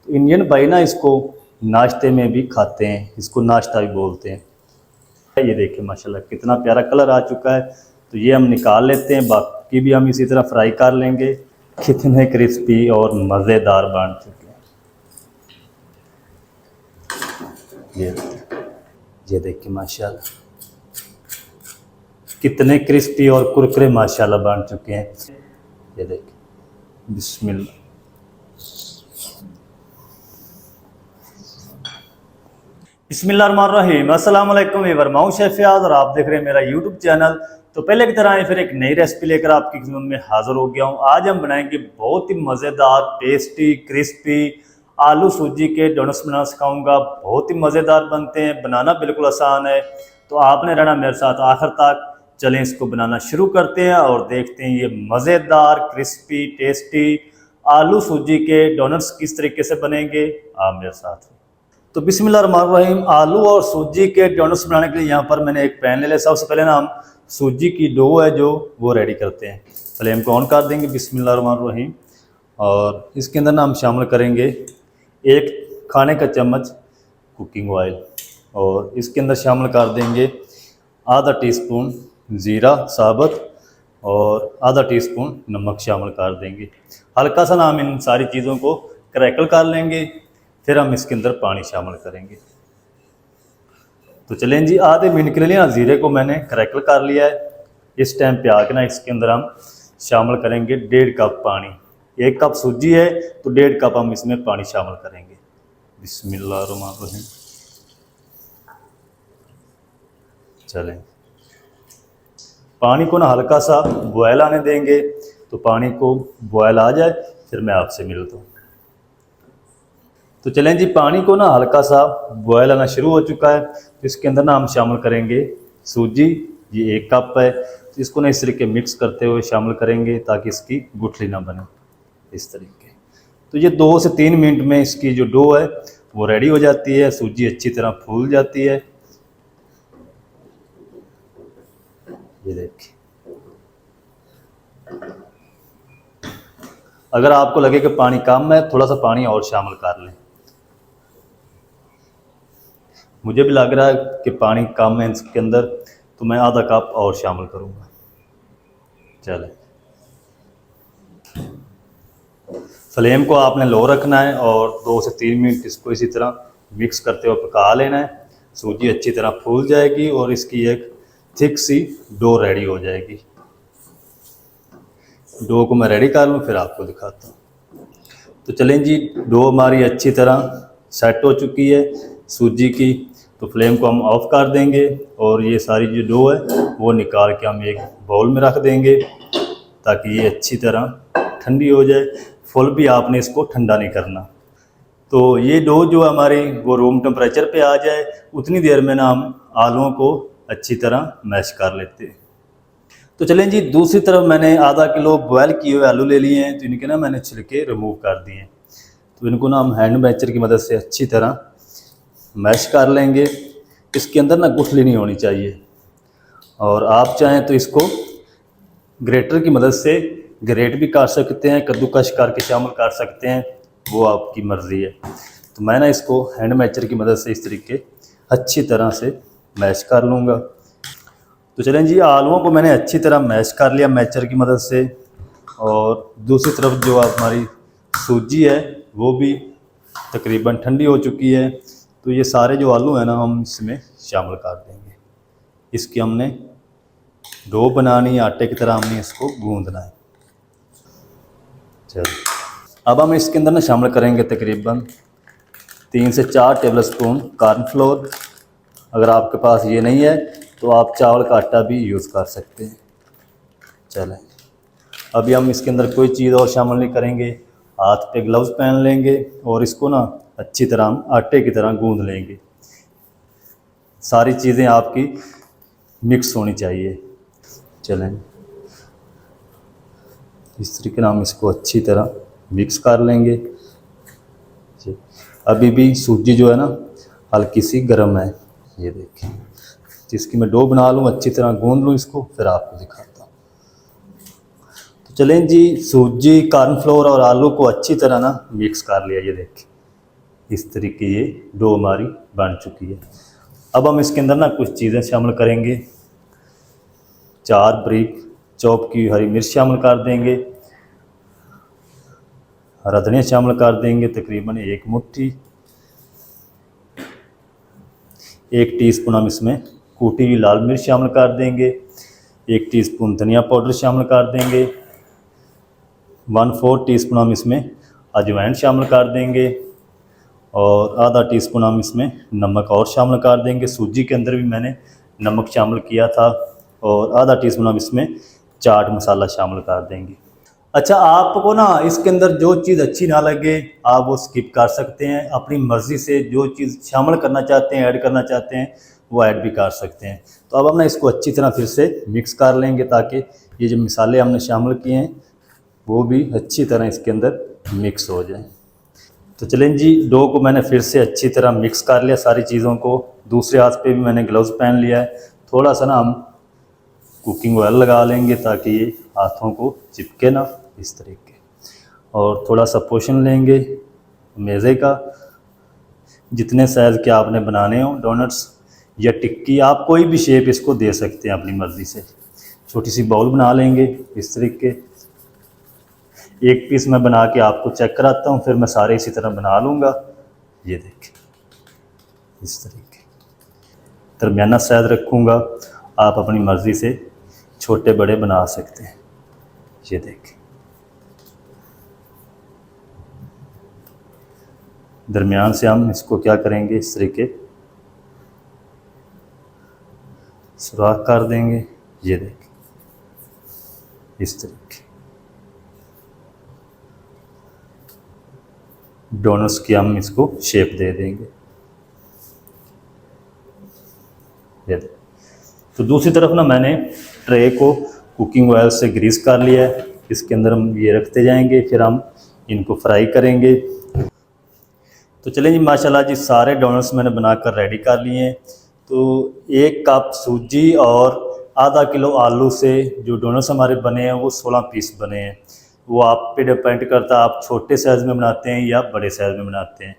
तो इंडियन भाई ना इसको नाश्ते में भी खाते हैं, इसको नाश्ता भी बोलते हैं। ये देखिए माशाल्लाह कितना प्यारा कलर आ चुका है। तो ये हम निकाल लेते हैं, बाकी भी हम इसी तरह फ्राई कर लेंगे। कितने क्रिस्पी और मज़ेदार बन चुके हैं। ये देखिए माशाल्लाह कितने क्रिस्पी और कुरकुरे माशाल्लाह बन चुके हैं। ये देखिए बिस्मिल्लाह। बिस्मिल्लाहिर्रहमानिर्रहीम। अस्सलाम वालेकुम, मैं वर्मा शेफ फयाज और आप देख रहे हैं मेरा यूट्यूब चैनल। तो पहले की तरह फिर एक नई रेसिपी लेकर आपकी खिदमत में हाजिर हो गया हूँ। आज हम बनाएंगे बहुत ही मज़ेदार, टेस्टी, क्रिस्पी आलू सूजी के डोनट्स बना सिखाऊंगा। बहुत ही मज़ेदार बनते हैं, बनाना बिल्कुल आसान है। तो आपने रहना मेरे साथ आखिर तक। चलें इसको बनाना शुरू करते हैं और देखते हैं ये मज़ेदार, क्रिस्पी, टेस्टी आलू सूजी के डोनट्स किस तरीके से बनेंगे। आप मेरे साथ। तो बिस्मिल्लाहिर्रहमानिर्रहीम। आलू और सूजी के डोनट्स बनाने के लिए यहाँ पर मैंने एक पैन ले लिया। सबसे पहले ना हम सूजी की डो है जो वो रेडी करते हैं। फ्लेम को ऑन कर देंगे बिस्मिल्लाहिर्रहमानिर्रहीम। और इसके अंदर ना हम शामिल करेंगे 1 खाने का चम्मच कुकिंग ऑयल और इसके अंदर शामिल कर देंगे आधा टीस्पून ज़ीरा साबुत और आधा टीस्पून नमक शामिल कर देंगे। हल्का सा ना हम इन सारी चीज़ों को क्रैकल कर लेंगे। फिर हम इसके अंदर पानी शामिल करेंगे। तो चलें जी, आधे मिनट के लिए ना ज़ीरे को मैंने क्रैकल कर लिया है। इस टाइम पे आके ना इसके अंदर हम शामिल करेंगे 1.5 कप पानी। 1 कप सूजी है तो 1.5 कप हम इसमें पानी शामिल करेंगे। बिस्मिल्लाहिर्रहमानिर्रहीम। चलें, पानी को ना हल्का सा बॉयल आने देंगे। तो पानी को बॉयल आ जाए फिर मैं आपसे मिलता हूँ। तो चलें जी, पानी को ना हल्का सा बॉयल आना शुरू हो चुका है। तो इसके अंदर ना हम शामिल करेंगे सूजी। ये 1 कप है। तो इसको ना इस तरीके मिक्स करते हुए शामिल करेंगे ताकि इसकी गुठली ना बने इस तरीके। तो ये 2 से 3 मिनट में इसकी जो डो है वो रेडी हो जाती है। सूजी अच्छी तरह फूल जाती है। ये देखिए, अगर आपको लगे कि पानी कम है थोड़ा सा पानी और शामिल कर लें। मुझे भी लग रहा है कि पानी कम है इसके अंदर, तो मैं आधा कप और शामिल करूँगा। चलें, फ्लेम को आपने लो रखना है और 2 से 3 मिनट इसको इसी तरह मिक्स करते हुए पका लेना है। सूजी अच्छी तरह फूल जाएगी और इसकी एक थिक सी डो रेडी हो जाएगी। डो को मैं रेडी कर लूँ फिर आपको दिखाता हूँ। तो चलें जी, डो हमारी अच्छी तरह सेट हो चुकी है सूजी की। तो फ्लेम को हम ऑफ़ कर देंगे और ये सारी जो डो है वो निकाल के हम एक बाउल में रख देंगे ताकि ये अच्छी तरह ठंडी हो जाए। फुल भी आपने इसको ठंडा नहीं करना। तो ये डो जो हमारी वो रूम टेम्परेचर पे आ जाए उतनी देर में ना हम आलूओं को अच्छी तरह मैश कर लेते हैं। तो चलें जी, दूसरी तरफ मैंने आधा किलो बॉयल किए हुए आलू ले लिए हैं। तो इनके ना मैंने छिलके रिमूव कर दिए हैं। तो इनको ना हम हैंड मैचर की मदद से अच्छी तरह मैश कर लेंगे। इसके अंदर ना गुठली नहीं होनी चाहिए। और आप चाहें तो इसको ग्रेटर की मदद से ग्रेट भी कर सकते हैं, कद्दूकश करके शामिल कर सकते हैं, वो आपकी मर्ज़ी है। तो मैं ना इसको हैंड मैचर की मदद से इस तरीके अच्छी तरह से मैश कर लूँगा। तो चलें जी, आलूओं को मैंने अच्छी तरह मैश कर लिया मैचर की मदद से। और दूसरी तरफ जो हमारी सूजी है वो भी तकरीबन ठंडी हो चुकी है। तो ये सारे जो आलू हैं ना हम इसमें शामिल कर देंगे। इसकी हमने डो बनानी है, आटे की तरह हमने इसको गूंदना है। चलो, अब हम इसके अंदर ना शामिल करेंगे तकरीबन 3 से 4 टेबलस्पून कॉर्नफ्लोर। अगर आपके पास ये नहीं है तो आप चावल का आटा भी यूज़ कर सकते हैं। चलें, अभी हम इसके अंदर कोई चीज़ और शामिल नहीं करेंगे। हाथ पे ग्लव्स पहन लेंगे और इसको ना अच्छी तरह हम आटे की तरह गूंद लेंगे। सारी चीज़ें आपकी मिक्स होनी चाहिए। चलें, इस तरीके से हम इसको अच्छी तरह मिक्स कर लेंगे। अभी भी सूजी जो है ना हल्की सी गर्म है। ये देखिए, जिसकी मैं डो बना लूँ अच्छी तरह गूंद लूँ इसको फिर आपको दिखाता हूँ। तो चलें जी, सूजी, कॉर्नफ्लोर और आलू को अच्छी तरह ना मिक्स कर लिया। ये देखिए, इस तरीके ये डो हमारी बन चुकी है। अब हम इसके अंदर ना कुछ चीज़ें शामिल करेंगे। 4 बारीक चॉप की हरी मिर्च शामिल कर देंगे, हरा धनिया शामिल कर देंगे तकरीबन 1 मुट्ठी। 1 टीस्पून हम इसमें कूटी हुई लाल मिर्च शामिल कर देंगे। 1 टीस्पून धनिया पाउडर शामिल कर देंगे। 1/4 टीस्पून हम इसमें अजवाइन शामिल कर देंगे और आधा टीस्पून हम इसमें नमक और शामिल कर देंगे। सूजी के अंदर भी मैंने नमक शामिल किया था। और आधा टीस्पून हम इसमें चाट मसाला शामिल कर देंगे। अच्छा, आपको ना इसके अंदर जो चीज़ अच्छी ना लगे आप वो स्किप कर सकते हैं। अपनी मर्ज़ी से जो चीज़ शामिल करना चाहते हैं, ऐड करना चाहते हैं, वो ऐड भी कर सकते हैं। तो अब हम ना इसको अच्छी तरह फिर से मिक्स कर लेंगे ताकि ये जो मसाले हमने शामिल किए हैं वो भी अच्छी तरह इसके अंदर मिक्स हो जाए। तो चलें जी, डो को मैंने फिर से अच्छी तरह मिक्स कर लिया सारी चीज़ों को। दूसरे हाथ पे भी मैंने ग्लव्स पहन लिया है। थोड़ा सा ना हम कुकिंग ऑयल लगा लेंगे ताकि ये हाथों को चिपके ना, इस तरीके। और थोड़ा सा पोर्शन लेंगे मेज़े का, जितने साइज़ के आपने बनाने हो, डोनट्स या टिक्की, आप कोई भी शेप इसको दे सकते हैं अपनी मर्ज़ी से। छोटी सी बाउल बना लेंगे इस तरीके। एक पीस मैं बना के आपको चेक कराता हूँ, फिर मैं सारे इसी तरह बना लूँगा। ये देखें इस तरीके, दरमियाना साइज़ रखूँगा। आप अपनी मर्ज़ी से छोटे बड़े बना सकते हैं। ये देखें, दरमियान से हम इसको क्या करेंगे, इस तरीके सुराख कर देंगे। ये देखें इस तरीके डोनट्स की हम इसको शेप दे देंगे। ये देखें। तो दूसरी तरफ ना मैंने ट्रे को कुकिंग ऑयल से ग्रीस कर लिया है। इसके अंदर हम ये रखते जाएंगे, फिर हम इनको फ्राई करेंगे। तो चलें जी, माशाल्लाह जी, सारे डोनट्स मैंने बनाकर रेडी कर लिए हैं। तो 1 कप सूजी और आधा किलो आलू से जो डोनट्स हमारे बने हैं वो 16 पीस बने हैं। वो आप पे डिपेंड करता है आप छोटे साइज़ में बनाते हैं या बड़े साइज़ में बनाते हैं।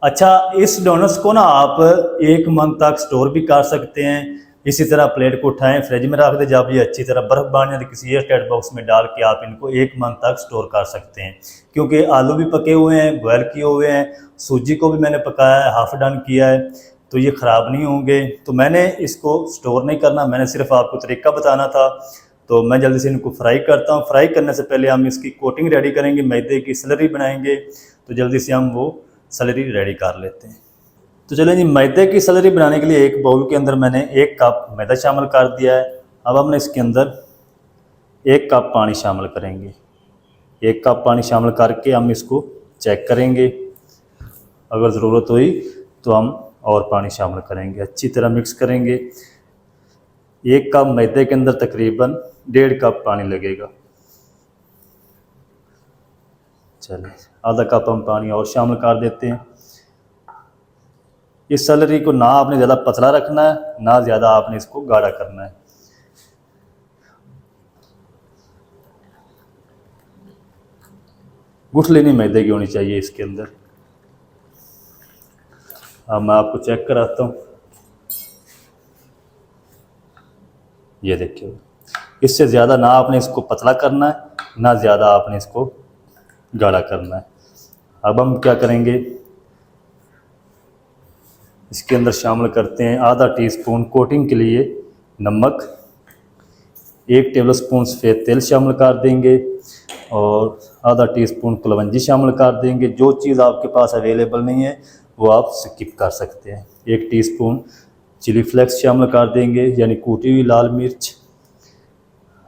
अच्छा, इस डोनट्स को ना आप 1 मंथ तक स्टोर भी कर सकते हैं। इसी तरह प्लेट को उठाएं, फ्रिज में रख दें। जब ये अच्छी तरह बर्फ़ बन जाए तो किसी एयर टाइट बॉक्स में डाल के आप इनको 1 मंथ तक स्टोर कर सकते हैं, क्योंकि आलू भी पके हुए हैं, बॉयल किए हुए हैं, सूजी को भी मैंने पकाया है, हाफ डन किया है, तो ये ख़राब नहीं होंगे। तो मैंने इसको स्टोर नहीं करना, मैंने सिर्फ आपको तरीका बताना था। तो मैं जल्दी से इनको फ्राई करता हूँ। फ्राई करने से पहले हम इसकी कोटिंग रेडी करेंगे, मैदे की स्लरी बनाएंगे। तो जल्दी से हम वो स्लरी रेडी कर लेते हैं। तो चलें जी, मैदे की स्लरी बनाने के लिए एक बाउल के अंदर मैंने 1 कप मैदा शामिल कर दिया है। अब हमने इसके अंदर 1 कप पानी शामिल करेंगे। 1 कप पानी शामिल करके हम इसको चेक करेंगे। अगर ज़रूरत हुई तो हम और पानी शामिल करेंगे। अच्छी तरह मिक्स करेंगे। 1 कप मैदे के अंदर तकरीबन 1.5 कप पानी लगेगा। चलिए, आधा कप हम पानी और शामिल कर देते हैं। इस स्लरी को ना आपने ज़्यादा पतला रखना है, ना ज़्यादा आपने इसको गाढ़ा करना है। गुठली नहीं मैदे की होनी चाहिए इसके अंदर। अब मैं आपको चेक कराता हूँ। ये देखिए, इससे ज़्यादा ना आपने इसको पतला करना है, ना ज़्यादा आपने इसको गाढ़ा करना है। अब हम क्या करेंगे, इसके अंदर शामिल करते हैं आधा टीस्पून कोटिंग के लिए नमक, 1 टेबलस्पून सफ़ेद तेल शामिल कर देंगे और आधा टीस्पून कलवंजी शामिल कर देंगे। जो चीज़ आपके पास अवेलेबल नहीं है वो आप स्किप कर सकते हैं। 1 टीस्पून चिली फ्लेक्स शामिल कर देंगे, यानी कूटी हुई लाल मिर्च।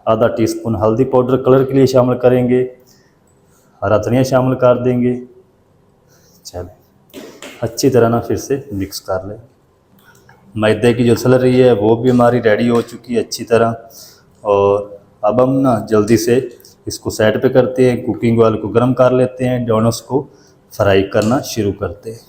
आधा टीस्पून हल्दी पाउडर कलर के लिए शामिल करेंगे। हरा धनिया शामिल कर देंगे। चलें, अच्छी तरह ना फिर से मिक्स कर लें। मैदे की जो स्लरी है वो भी हमारी रेडी हो चुकी है अच्छी तरह। और अब हम ना जल्दी से इसको साइड पे करते हैं, कुकिंग ऑयल को गर्म कर लेते हैं, डोनट्स को फ्राई करना शुरू करते हैं।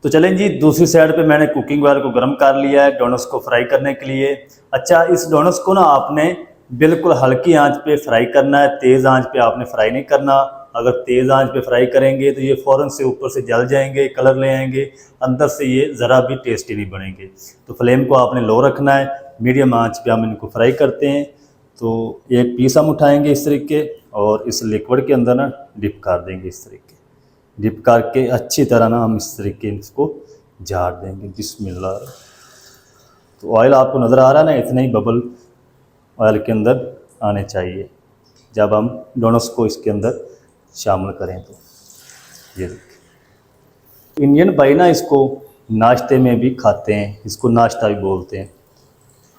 तो चलें जी, दूसरी साइड पे मैंने कुकिंग ऑयल को गर्म कर लिया है डोनट्स को फ्राई करने के लिए। अच्छा, इस डोनट्स को ना आपने बिल्कुल हल्की आंच पे फ्राई करना है, तेज़ आंच पे आपने फ्राई नहीं करना। अगर तेज़ आंच पे फ्राई करेंगे तो ये फ़ौरन से ऊपर से जल जाएंगे, कलर ले आएंगे, अंदर से ये ज़रा भी टेस्टी नहीं बनेंगे। तो फ्लेम को आपने लो रखना है, मीडियम आंच पे हम इनको फ्राई करते हैं। तो एक पीस हम उठाएंगे इस तरीके और इस लिक्विड के अंदर ना डिप कर देंगे। इस तरीके डिप करके अच्छी तरह ना हम इस तरीके इसको झाड़ देंगे। बिस्मिल्लाह। तो ऑयल आपको नज़र आ रहा है ना, इतना ही बबल ऑयल के अंदर आने चाहिए जब हम डोनट्स को इसके अंदर शामिल करें। तो ये देखिए, इंडियन भाई ना इसको नाश्ते में भी खाते हैं, इसको नाश्ता भी बोलते हैं।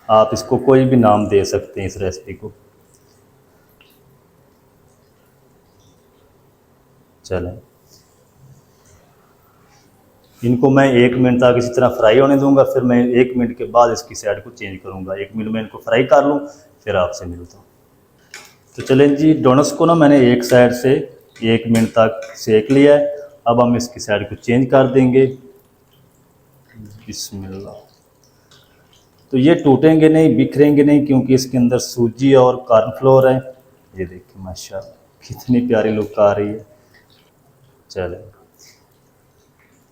आप इसको कोई भी नाम दे सकते हैं इस रेसिपी को। चलें, इनको मैं 1 मिनट तक इसी तरह फ्राई होने दूंगा, फिर मैं 1 मिनट के बाद इसकी साइड को चेंज करूंगा। 1 मिनट में इनको फ्राई कर लूँ, फिर आपसे मिलता हूँ। तो चलें जी, डोनट्स को ना मैंने एक साइड से 1 मिनट तक सेक लिया है। अब हम इसकी साइड को चेंज कर देंगे। बिस्मिल्लाह। तो ये टूटेंगे नहीं, बिखरेंगे नहीं, क्योंकि इसके अंदर सूजी और कॉर्नफ्लोर है। ये देखिए माशाल्लाह कितनी प्यारी लुक आ रही है। चलें,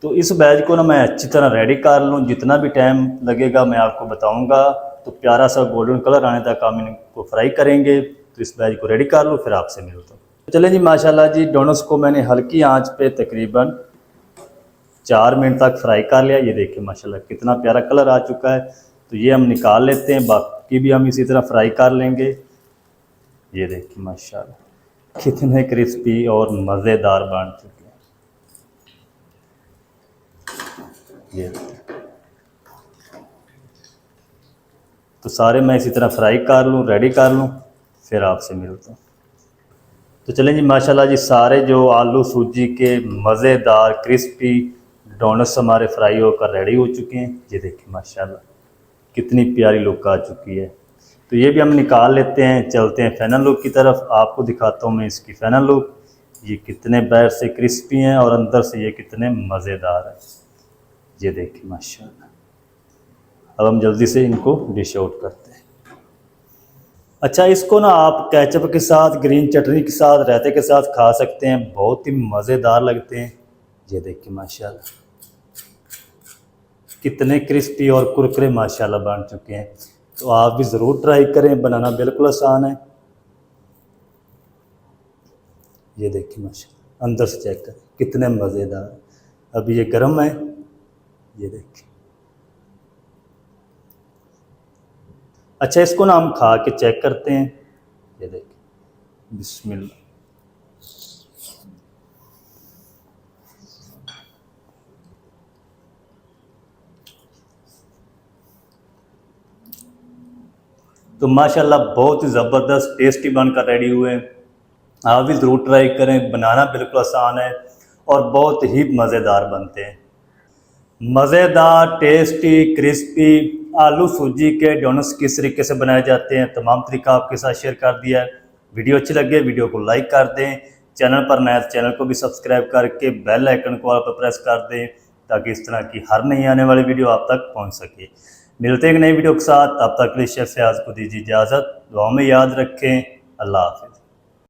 तो इस बैच को ना मैं अच्छी तरह रेडी कर लूँ। जितना भी टाइम लगेगा मैं आपको बताऊंगा। तो प्यारा सा गोल्डन कलर आने तक हम इनको फ्राई करेंगे। तो इस बैच को रेडी कर लूँ, फिर आपसे मिलता हूँ। चलें जी, माशाल्लाह जी, डोनट्स को मैंने हल्की आंच पे तकरीबन 4 मिनट तक फ्राई कर लिया। ये देखिए माशाल्लाह कितना प्यारा कलर आ चुका है। तो ये हम निकाल लेते हैं, बाकी भी हम इसी तरह फ्राई कर लेंगे। ये देखिए माशाल्लाह कितने क्रिस्पी और मज़ेदार बन चुके हैं। ये तो सारे मैं इसी तरह फ्राई कर लूँ, रेडी कर लूँ, फिर आपसे मिलता हूँ। तो चलें जी, माशाल्लाह जी, सारे जो आलू सूजी के मज़ेदार क्रिस्पी डोनट्स हमारे फ्राई होकर रेडी हो चुके हैं। ये देखिए माशाल्लाह कितनी प्यारी लुक आ चुकी है। तो ये भी हम निकाल लेते हैं। चलते हैं फाइनल लुक की तरफ, आपको दिखाता हूँ मैं इसकी फाइनल लुक। ये कितने बाहर से क्रिस्पी हैं और अंदर से ये कितने मज़ेदार हैं। ये देखिए माशाल्लाह। अब हम जल्दी से इनको डिश आउट करते हैं। अच्छा, इसको ना आप केचप के साथ, ग्रीन चटनी के साथ, रायते के साथ खा सकते हैं, बहुत ही मज़ेदार लगते हैं। ये देखिए माशाल्लाह कितने क्रिस्पी और कुरकुरे माशाल्लाह बन चुके हैं। तो आप भी ज़रूर ट्राई करें, बनाना बिल्कुल आसान है। ये देखिए माशाल्लाह अंदर से चेक करें कितने मज़ेदार। अभी ये गर्म है। ये देखिए। अच्छा, इसको ना हम खा के चेक करते हैं। ये देखिए बिस्मिल्लाह। तो माशाल्लाह बहुत ही ज़बरदस्त टेस्टी बनकर रेडी हुए हैं। आप भी ज़रूर ट्राई करें, बनाना बिल्कुल आसान है और बहुत ही मज़ेदार बनते हैं। मज़ेदार, टेस्टी, क्रिस्पी आलू सूजी के डोनट्स किस तरीके से बनाए जाते हैं, तमाम तरीका आपके साथ शेयर कर दिया है। वीडियो अच्छी लगे वीडियो को लाइक कर दें, चैनल पर नए चैनल को भी सब्सक्राइब करके बेल आइकन को आप प्रेस कर दें, ताकि इस तरह की हर नई आने वाली वीडियो आप तक पहुंच सके। मिलते हैं एक नई वीडियो के साथ, तब तक के लिए शेफ फयाज को दीजिए इजाज़त। दुआ में याद रखें। अल्लाह हाफ़िज़।